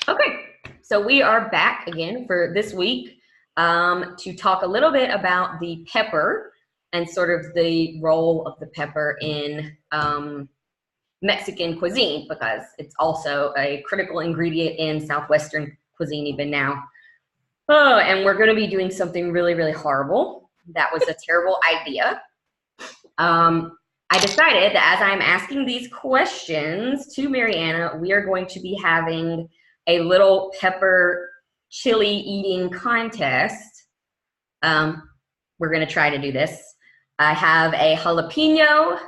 Okay, so we are back again for this week to talk a little bit about the pepper and sort of the role of the pepper in Mexican cuisine, because it's also a critical ingredient in Southwestern cuisine even now. Oh, and we're going to be doing something really, really horrible. That was a terrible idea. I decided that as I'm asking these questions to Mariana, we are going to be having a little pepper chili eating contest. We're going to try to do this. I have a jalapeno,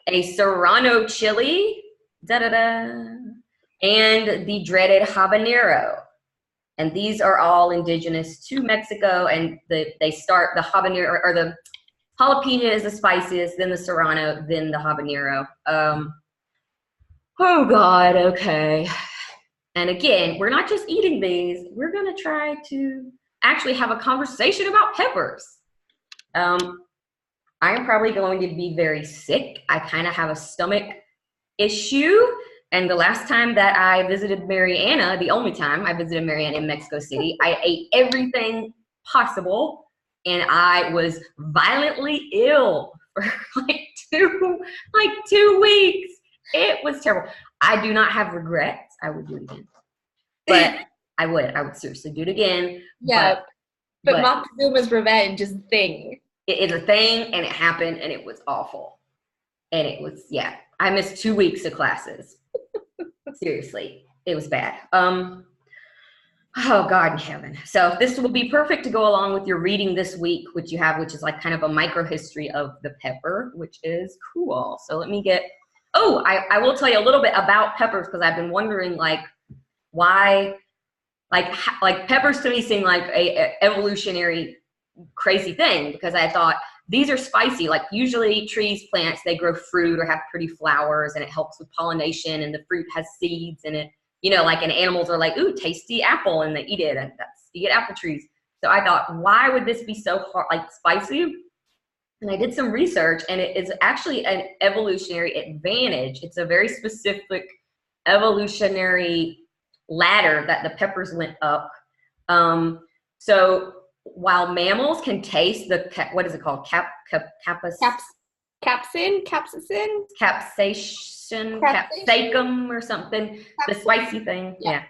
a serrano chili, and the dreaded habanero. And these are all indigenous to Mexico, and they start the habanero, or the jalapeno is the spiciest, then the serrano, then the habanero. Oh God, okay. And again, we're not just eating these, we're gonna try to actually have a conversation about peppers. I'm probably going to be very sick. I kind of have a stomach issue. And the last time that I visited Mariana, the only time I visited Mariana in Mexico City, I ate everything possible. And I was violently ill for like two weeks. It was terrible. I do not have regrets. I would do it again. But I would seriously do it again. Yeah. But Montezuma's revenge is a thing. It is a thing, and it happened, and it was awful. And it was, yeah. I missed 2 weeks of classes. Seriously, it was bad. Oh God in heaven. So this will be perfect to go along with your reading this week, which you have, which is like kind of a micro history of the pepper, which is cool. So let me get, I will tell you a little bit about peppers, because I've been wondering like why, like peppers to me seem like a evolutionary crazy thing, because I thought these are spicy. Like usually trees, plants, they grow fruit or have pretty flowers, and it helps with pollination, and the fruit has seeds in it, you know, like, and animals are like, ooh, tasty apple, and they eat it, and that's, you get apple trees. So I thought, why would this be so hard, like spicy? And I did some research, and it is actually an evolutionary advantage. It's a very specific evolutionary ladder that the peppers went up. So while mammals can taste the, what is it called? Capsaicin, capsicum or something, the spicy thing. Yeah.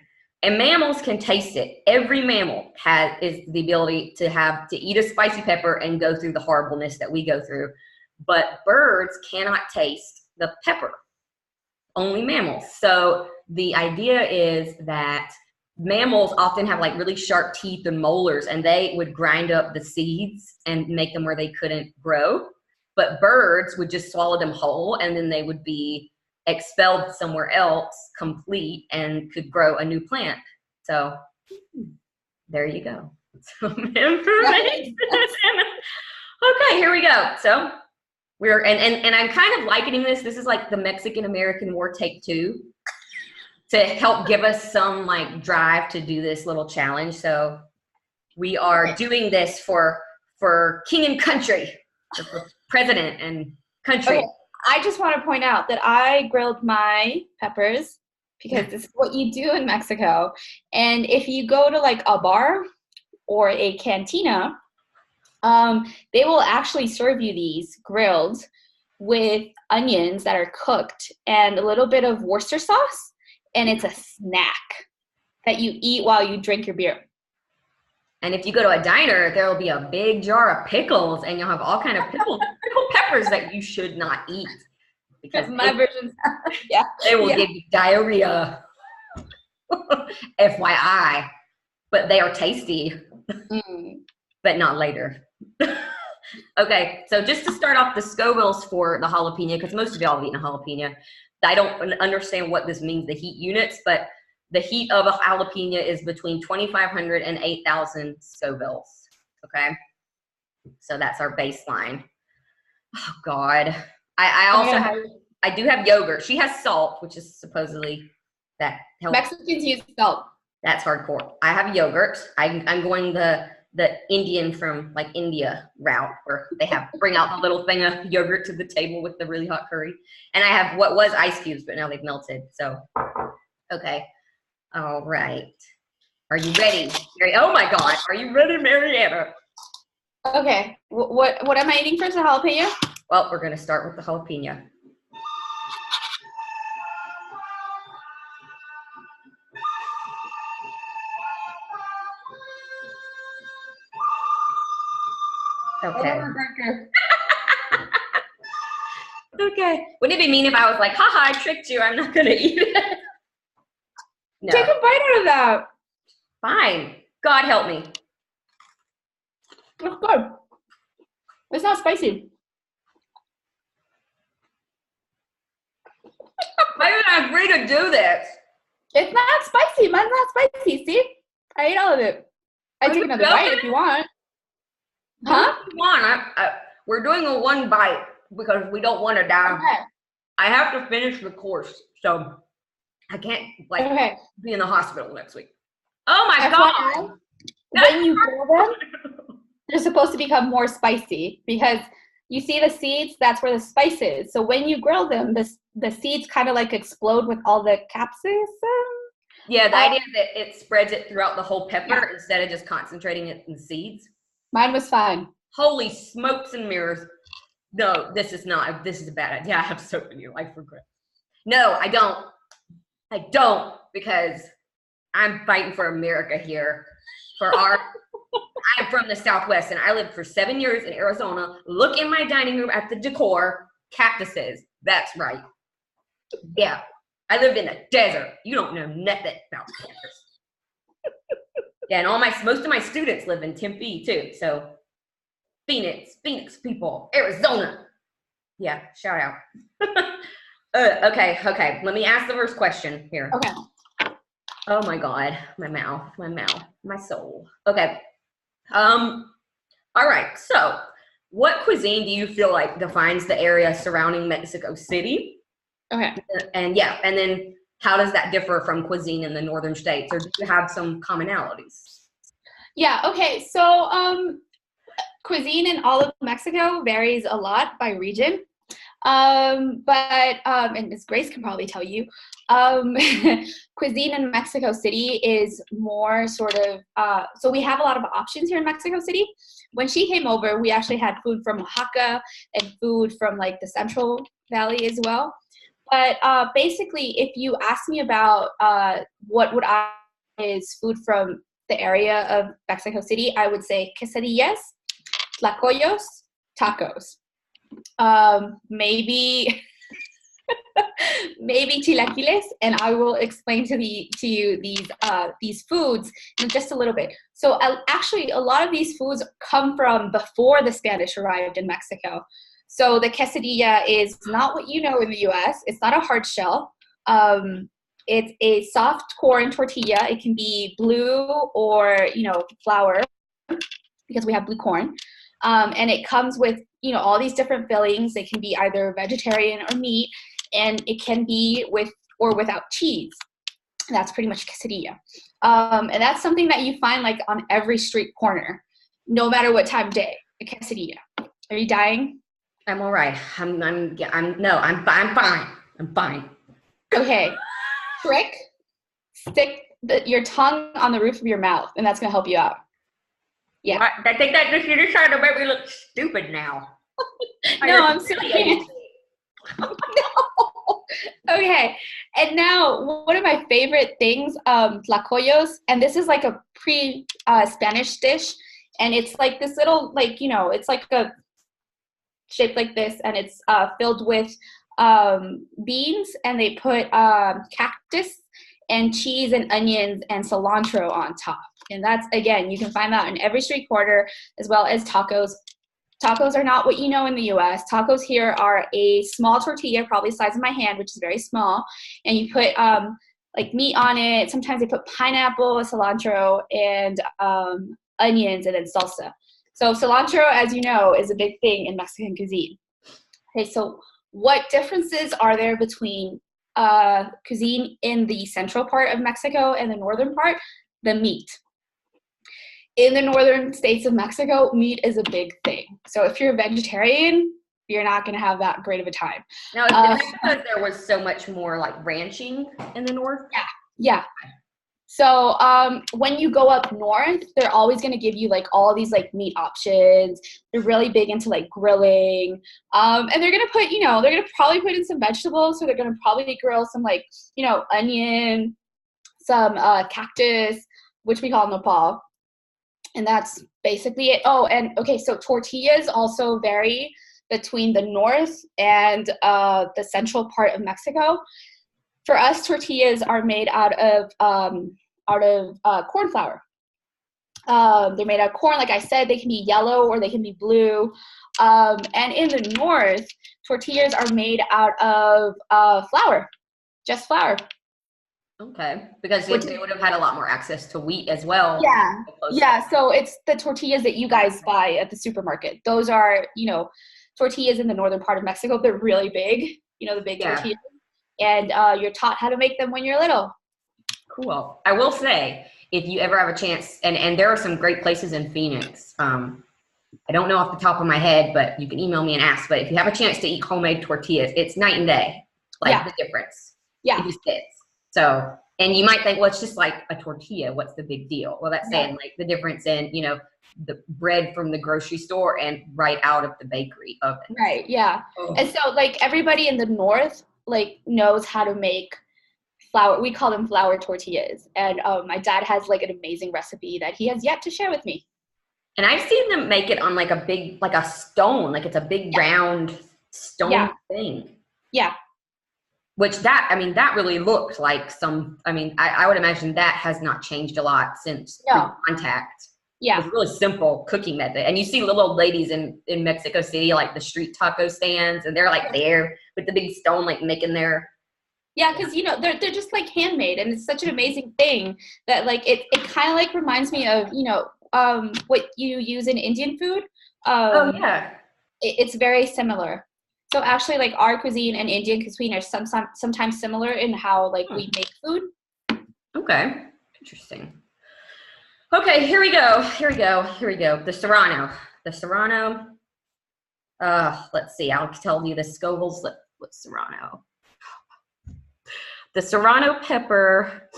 And mammals can taste it. Every mammal is the ability to eat a spicy pepper and go through the horribleness that we go through. But birds cannot taste the pepper. Only mammals. So the idea is that mammals often have like really sharp teeth and molars, and they would grind up the seeds and make them where they couldn't grow. But birds would just swallow them whole, and then they would be expelled somewhere else complete and could grow a new plant. So there you go. Some information. Okay, here we go. So we're, and I'm kind of likening this. This is like the Mexican-American War Take 2 to help give us some like drive to do this little challenge. So we are doing this for king and country, for president and country. Okay. I just want to point out that I grilled my peppers because this is what you do in Mexico. And if you go to like a bar or a cantina, they will actually serve you these grilled with onions that are cooked and a little bit of Worcester sauce. And it's a snack that you eat while you drink your beer. And if you go to a diner, there will be a big jar of pickles, and you'll have all kind of pickled peppers that you should not eat, because my version, they will give you diarrhea. FYI, but they are tasty, but not later. Okay, so just to start off the Scovilles for the jalapeno, because most of y'all have eaten a jalapeno. I don't understand what this means, the heat units, but the heat of a jalapeno is between 2,500 and 8,000 Scovilles, okay? So that's our baseline. Oh, God. I also I do have yogurt. She has salt, which is supposedly that helps. Mexicans use salt. That's hardcore. I have yogurt. I'm going the the Indian from like India route where they bring out the little thing of yogurt to the table with the really hot curry. And I have what was ice cubes, but now they've melted. So, okay. All right. Are you ready? Oh my God. Are you ready, Mariana? Okay. What am I eating first? A jalapeno? Well, we're going to start with the jalapeno. Okay. Okay. Wouldn't it be mean if I was like, haha, I tricked you. I'm not going to eat it. No. Take a bite out of that. Fine. God help me. It's good. It's not spicy. Why did I agree to do this? It's not spicy. Mine's not spicy. See? I ate all of it. I take another bite if you want. Huh? If you want. We're doing a one bite because we don't want to die. Okay. I have to finish the course, so I can't be in the hospital next week. Oh my God! When you grill them, they're supposed to become more spicy because you see the seeds. That's where the spice is. So when you grill them, the seeds kind of like explode with all the capsaicin. Yeah, the idea that it spreads it throughout the whole pepper instead of just concentrating it in seeds. Mine was fine. Holy smokes and mirrors. No, this is a bad idea. I have soap in your life regret. No, I don't because I'm fighting for America here. I'm from the Southwest and I lived for 7 years in Arizona. Look in my dining room at the decor, cactuses. That's right. Yeah, I lived in the desert. You don't know nothing about cactus. Yeah, and most of my students live in Tempe too. So Phoenix people, Arizona. Yeah, shout out. Okay. Let me ask the first question here. Okay. Oh my God, my mouth, my soul. Okay. All right. So, what cuisine do you feel like defines the area surrounding Mexico City? Okay. And then how does that differ from cuisine in the northern states, or do you have some commonalities? Yeah. Okay. So, cuisine in all of Mexico varies a lot by region. And Ms. Grace can probably tell you, cuisine in Mexico City is more sort of, so we have a lot of options here in Mexico City. When she came over, we actually had food from Oaxaca and food from like the Central Valley as well. But basically, if you ask me about what would I is food from the area of Mexico City, I would say quesadillas, tlacoyos, tacos. Maybe chilaquiles, and I will explain to you these foods in just a little bit. So actually, a lot of these foods come from before the Spanish arrived in Mexico. So the quesadilla is not what you know in the U.S. It's not a hard shell. It's a soft corn tortilla. It can be blue or flour because we have blue corn. And it comes with, all these different fillings. They can be either vegetarian or meat, and it can be with or without cheese. That's pretty much quesadilla. And that's something that you find like on every street corner, no matter what time of day, a quesadilla. Are you dying? I'm all right. I'm fine. I'm fine. Okay. Trick, stick your tongue on the roof of your mouth, and that's going to help you out. Yeah. What? I think that you're just trying to make me look stupid now. No, I'm serious. No. Okay. And now, one of my favorite things, tlacoyos, and this is like a pre-Spanish dish, and it's like this little, it's like a shaped like this, and it's filled with beans, and they put cactus and cheese and onions and cilantro on top. And that's, again, you can find that in every street corner, as well as tacos. Tacos are not what you know in the U.S. Tacos here are a small tortilla, probably the size of my hand, which is very small, and you put like meat on it. Sometimes they put pineapple, cilantro, and onions, and then salsa. So cilantro, as you know, is a big thing in Mexican cuisine. Okay, so what differences are there between cuisine in the central part of Mexico and the northern part? The meat. in the northern states of Mexico, meat is a big thing. So if you're a vegetarian, you're not going to have that great of a time. Now, is that because there was so much more like ranching in the north? Yeah. So when you go up north, they're always going to give you like all these like meat options. They're really big into like grilling. And they're going to put, they're going to probably put in some vegetables. So they're going to probably grill some like, onion, some cactus, which we call nopal. And that's basically it. Oh, and okay, so tortillas also vary between the north and the central part of Mexico. For us, tortillas are made out of corn flour. They're made out of corn, like I said. They can be yellow or they can be blue. And in the north, tortillas are made out of flour, just flour. Okay, because they would have had a lot more access to wheat as well. Yeah. So it's the tortillas that you guys buy at the supermarket. Those are, tortillas in the northern part of Mexico. They're really big, the big tortillas. And you're taught how to make them when you're little. Cool. I will say, if you ever have a chance, and there are some great places in Phoenix. I don't know off the top of my head, but you can email me and ask. But if you have a chance to eat homemade tortillas, it's night and day, the difference. Yeah. It just is. So, and you might think, well, it's just like a tortilla. What's the big deal? Well, that's saying like the difference in, the bread from the grocery store and right out of the bakery oven. Right. Yeah. Oh. And so like everybody in the north like knows how to make flour. We call them flour tortillas. And my dad has like an amazing recipe that he has yet to share with me. And I've seen them make it on like a big, like a stone, like it's a big round stone thing. Yeah. Which that really looked like I would imagine that has not changed a lot since contact. Yeah. It's a really simple cooking method. And you see little old ladies in Mexico City, like the street taco stands, and they're like there with the big stone, like making their. Yeah, because, they're just like handmade, and it's such an amazing thing that like it kind of like reminds me of, what you use in Indian food. It's very similar. So actually, like our cuisine and Indian cuisine are sometimes similar in how like we make food. Okay, interesting. Okay, here we go. The Serrano. Let's see. I'll tell you the Scovilles. What's Serrano? The Serrano pepper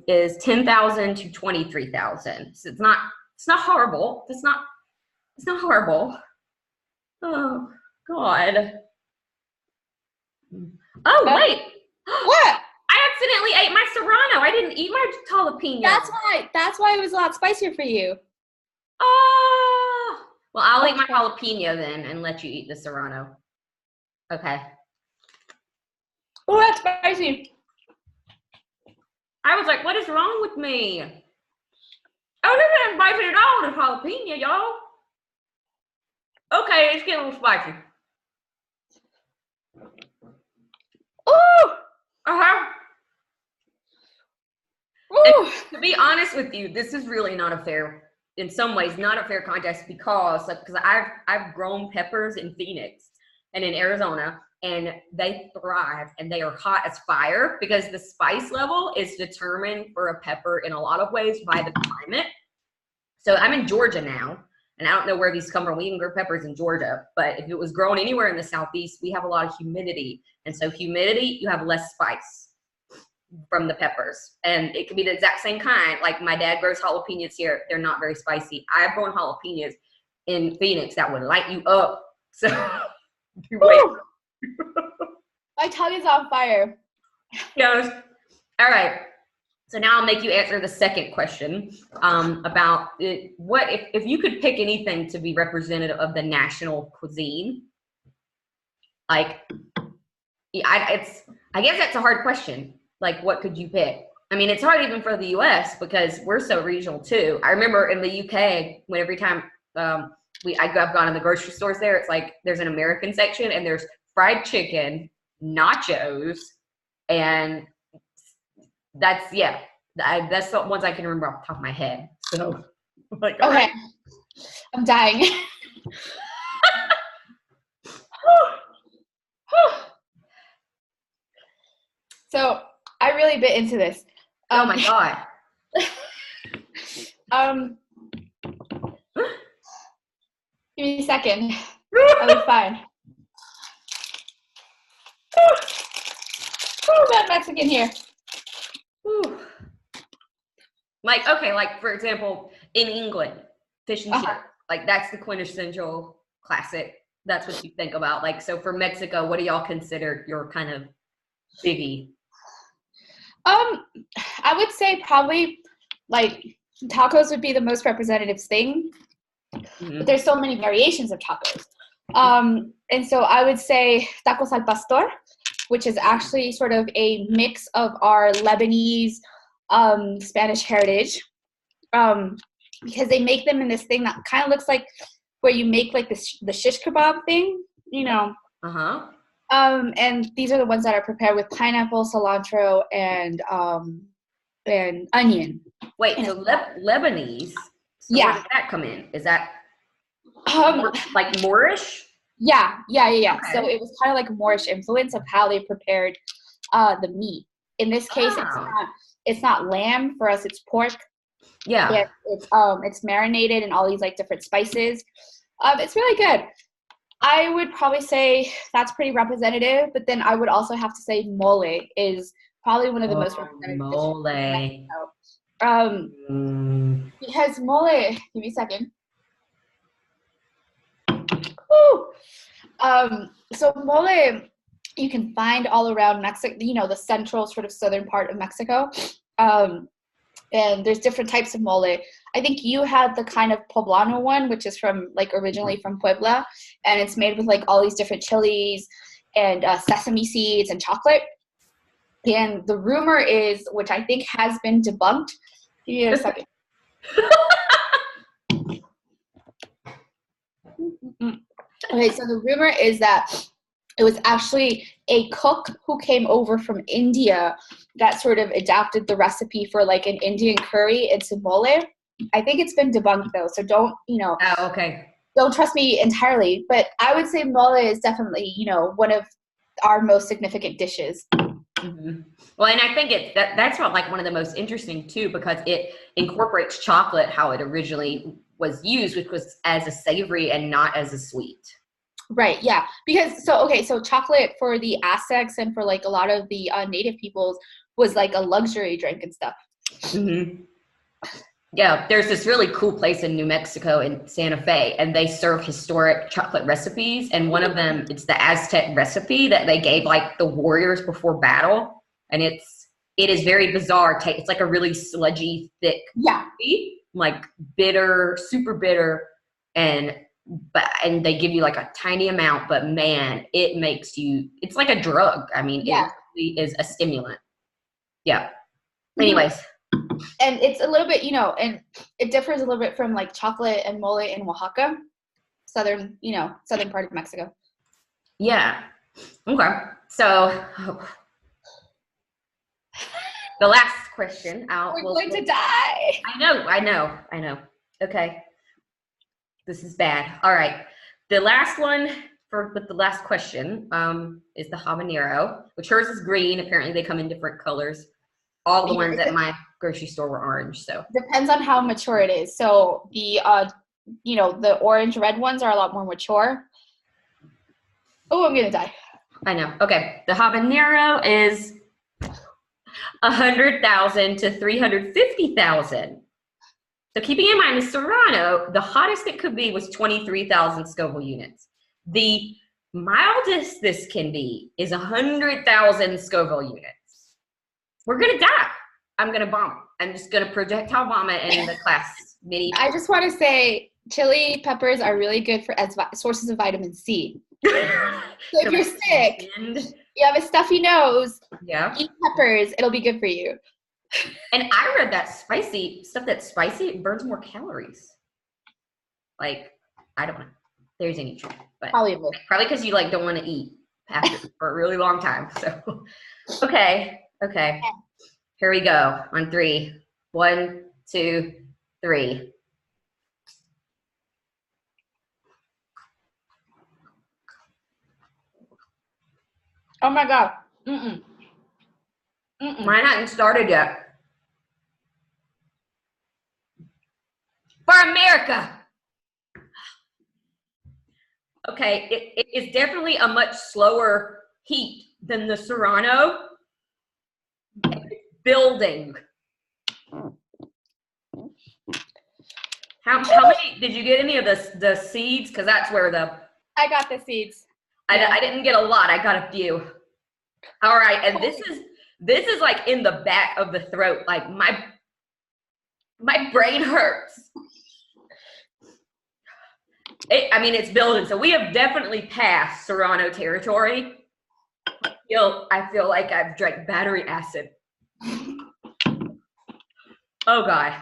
is 10,000 to 23,000. So it's not horrible. It's not horrible. Oh God. Oh wait. What? I accidentally ate my Serrano. I didn't eat my jalapeno. That's why it was a lot spicier for you. Oh. Well, I'll eat my jalapeno then and let you eat the Serrano. Okay. Oh, that's spicy. I was like, what is wrong with me? Oh, this isn't spicy at all, the jalapeno, y'all. Okay, it's getting a little spicy. Ooh! Uh-huh. Ooh! To be honest with you, this is really not a fair, in some ways, not a fair contest because I've grown peppers in Phoenix and in Arizona, and they thrive and they are hot as fire because the spice level is determined for a pepper in a lot of ways by the climate. So I'm in Georgia now, and I don't know where these come from. We even grow peppers in Georgia, but if it was grown anywhere in the Southeast, we have a lot of humidity. And so humidity, you have less spice from the peppers. And it could be the exact same kind. Like my dad grows jalapenos here. They're not very spicy. I've grown jalapenos in Phoenix that would light you up. So my tongue is on fire. Yes. All right. So now I'll make you answer the second question about what if you could pick anything to be representative of the national cuisine. Like, I guess that's a hard question. Like, what could you pick? I mean, it's hard even for the U.S. because we're so regional too. I remember in the U.K. when every time I've gone in the grocery stores there, it's like there's an American section and there's fried chicken, nachos, and that's the ones I can remember off the top of my head. So, like, okay, I'm dying. So I really bit into this. Oh my God. Give me a second. I'll be fine. Oh, that Mexican here. Whew. Like, okay, like for example, in England, fish and chips, like that's the quintessential classic. That's what you think about. Like, so for Mexico, what do y'all consider your kind of biggie? I would say probably like tacos would be the most representative thing. But there's so many variations of tacos. And so I would say tacos al pastor, which is actually sort of a mix of our Lebanese, Spanish heritage, because they make them in this thing that kind of looks like where you make like the shish kebab thing, you know. And these are the ones that are prepared with pineapple, cilantro, and onion. Wait, so Lebanese? So yeah. Where does that come in? Is that like Moorish? Yeah. Okay. So it was kind of like Moorish influence of how they prepared the meat. In this case, it's not lamb. For us, it's pork. Yeah. It's marinated in all these like different spices. It's really good. I would probably say that's pretty representative, but then I would also have to say mole is probably one of the most representative mole. Because mole, give me a second. Woo! So mole, you can find all around Mexico, you know, the central sort of southern part of Mexico. And there's different types of mole. I think you had the kind of poblano one, which is from like originally from Puebla, and it's made with like all these different chilies and sesame seeds and chocolate. And the rumor is, which I think has been debunked. Give me a second. Okay, so the rumor is that it was actually a cook who came over from India that sort of adapted the recipe for like an Indian curry into mole. I think it's been debunked though, so don't, don't trust me entirely. But I would say mole is definitely, one of our most significant dishes. Mm-hmm. Well, and I think that's what like one of the most interesting too, because it incorporates chocolate how it originally was used, which was as a savory and not as a sweet. Right, yeah. Because, so chocolate for the Aztecs and for like a lot of the native peoples was like a luxury drink and stuff. Mm-hmm. Yeah, there's this really cool place in New Mexico in Santa Fe, and they serve historic chocolate recipes. And one of them, it's the Aztec recipe that they gave like the warriors before battle. And it is very bizarre. It's like a really sludgy, thick coffee, like bitter, super bitter. And they give you like a tiny amount, but man, it makes you, it's like a drug. I mean, it really is a stimulant. Yeah. Anyways. And it's a little bit, and it differs a little bit from like chocolate and mole in Oaxaca, southern part of Mexico. Yeah. Okay. So the last question. We're going to die. I know. Okay. This is bad. All right. The last one with the last question is the habanero, which hers is green. Apparently they come in different colors. All the ones at my grocery store were orange. So depends on how mature it is. So the the orange red ones are a lot more mature. Oh, I'm gonna die. I know. Okay, the habanero is 100,000 to 350,000. So keeping in mind, the Serrano, the hottest it could be was 23,000 Scoville units. The mildest this can be is 100,000 Scoville units. We're gonna die. I'm gonna vomit. I'm just gonna projectile vomit in the class. I just want to say, chili peppers are really good as sources of vitamin C. So if you're sick, you have a stuffy nose, eat peppers. It'll be good for you. And I read that stuff that's spicy burns more calories. Like, I don't know if there's any truth, but probably because you like don't want to eat after for a really long time. So, okay. Here we go on 3. 1, 2, 3. Oh my God. Mine hasn't started yet. For America. Okay, it is definitely a much slower heat than the Serrano. Building. How many did you get? Any of the seeds? Because that's where I got the seeds. I didn't get a lot. I got a few. All right, and this is like in the back of the throat. Like my brain hurts. It's building. So we have definitely passed Serrano territory. I feel like I've drank battery acid. Oh God.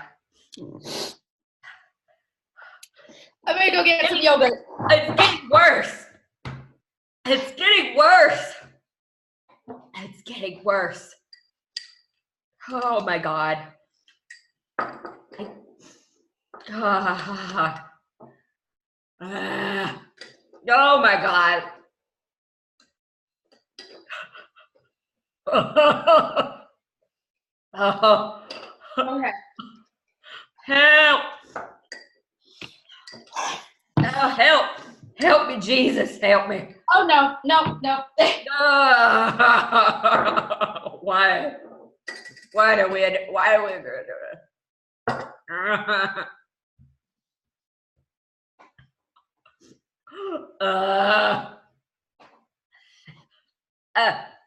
I'm gonna go get some yogurt. It's getting worse. It's getting worse. It's getting worse. Oh my God. Oh my God. Oh. Okay. Help. Oh, help. Help me, Jesus. Help me. Oh, no. Why? Why are we gonna do this?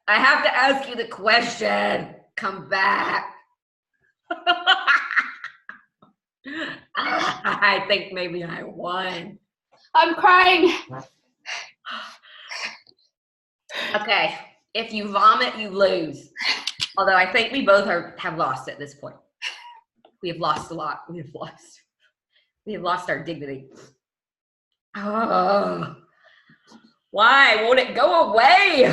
I have to ask you the question. Come back. I think maybe I won. I'm crying. Okay, if you vomit, you lose. Although I think we both have lost at this point. We have lost a lot. We have lost our dignity. Oh, why won't it go away?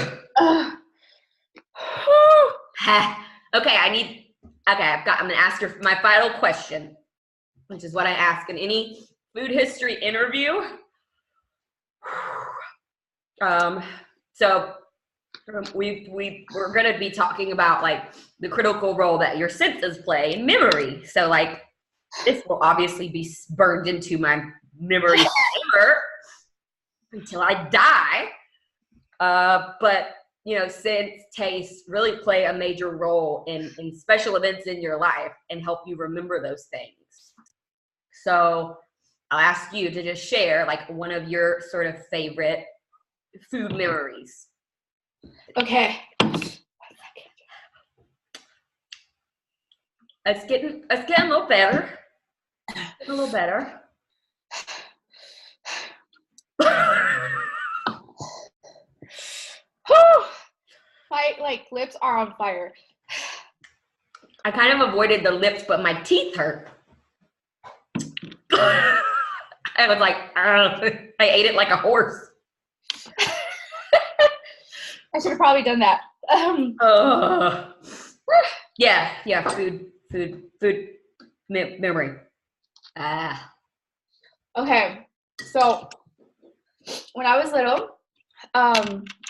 Okay, I'm gonna ask her my final question, which is what I ask in any food history interview. So we're gonna be talking about like the critical role that your senses play in memory. So like this will obviously be burned into my memory forever until I die. But sense, taste really play a major role in special events in your life and help you remember those things. So I'll ask you to just share like one of your sort of favorite food memories. Okay. It's getting a little better. A little better. My lips are on fire. I kind of avoided the lips, but my teeth hurt. I was like, I ate it like a horse. I should have probably done that. Yeah, food memory. Okay, so when I was little,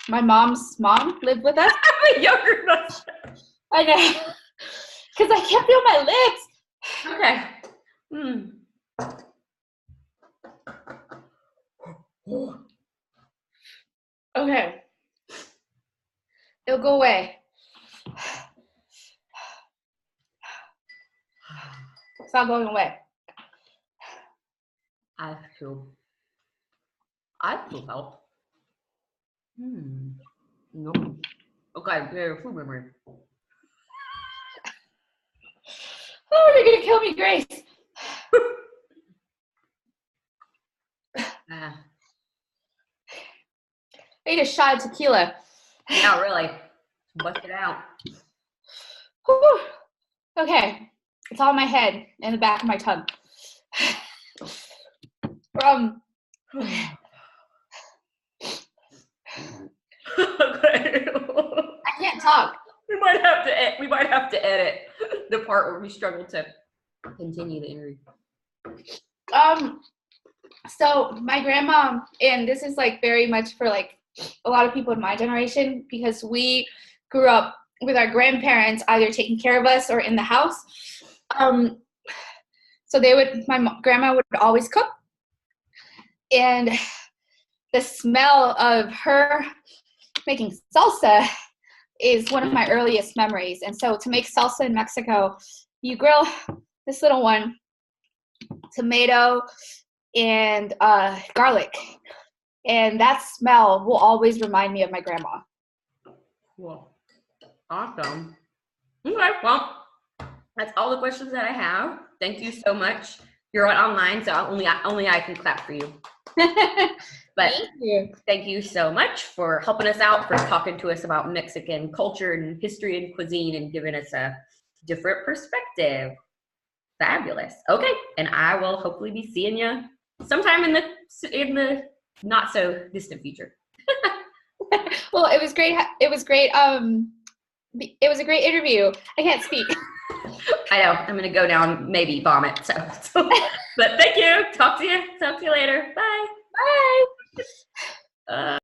my mom's mom lived with us. I'm younger than us. I know, because I can't feel my lips. Okay. Okay. It'll go away. It's not going away. I feel help. No. Okay, food memory. Oh, you're gonna kill me, Grace. I need a shot of tequila. Yeah, really. Bust it out. Whew. Okay, it's on my head and the back of my tongue. I can't talk. We might have to edit the part where we struggle to continue the interview. So my grandma, and this is like very much for like a lot of people in my generation, because we grew up with our grandparents either taking care of us or in the house. So my grandma would always cook, and the smell of her making salsa is one of my earliest memories. And so to make salsa in Mexico, you grill this little one, tomato, and garlic. And that smell will always remind me of my grandma. Cool. Awesome. Okay, well, that's all the questions that I have. Thank you so much. You're online, so only I can clap for you. But thank you so much for helping us out, for talking to us about Mexican culture and history and cuisine and giving us a different perspective. Fabulous. Okay, and I will hopefully be seeing you sometime in the not so distant future. Well, it was great. It was great. It was a great interview. I can't speak. I know. I'm gonna go down, maybe vomit. So but thank you. Talk to you later. Bye. Bye.